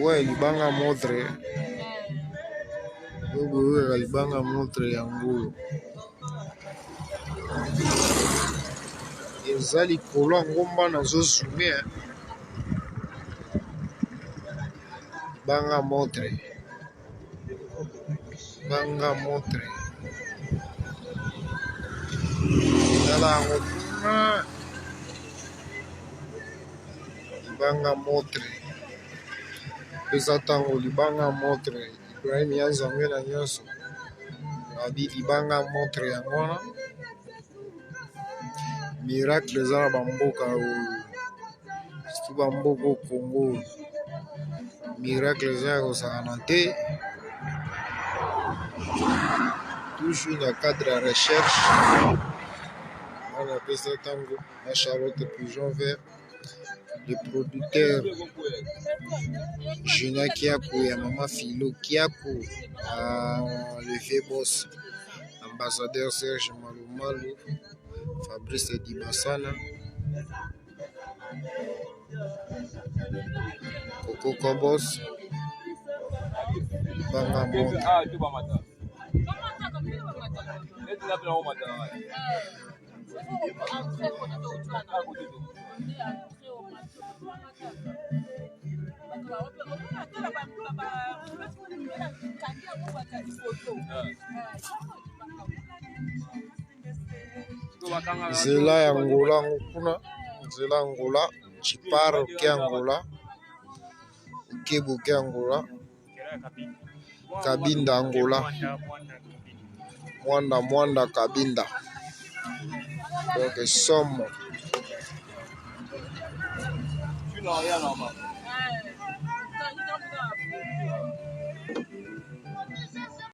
Ouais, libanga motre. Ouais, libanga motre yango. Eza likolo ngomba nazozume. Banga motre. Banga motre. Tala yango kuna. Libanga motre. Pesa tango libanga motre. Ibrahim yazamwe na nyonso. Abi libanga motre yango wana. Miracle eza na bamboka oyo. Surtout bamboka au Congo. Miracle eza ya kosakana te. Toujours dans le cadre de recherche. On appelle ça tango. La Charlotte Pigeon Vert. Le producteur Juna Kiakou et Maman Philo Kiakou. Le vieux boss. Ambassadeur Serge Malumalu. Fabrice Dibassana. Coco Kobos. Banga Monde. Nzela ya Angola kuna. Nzela Angola. Chiparo ke Angola. Kebuke Angola. Kabinda Angola. Mwanda Kabinda. Donc somme.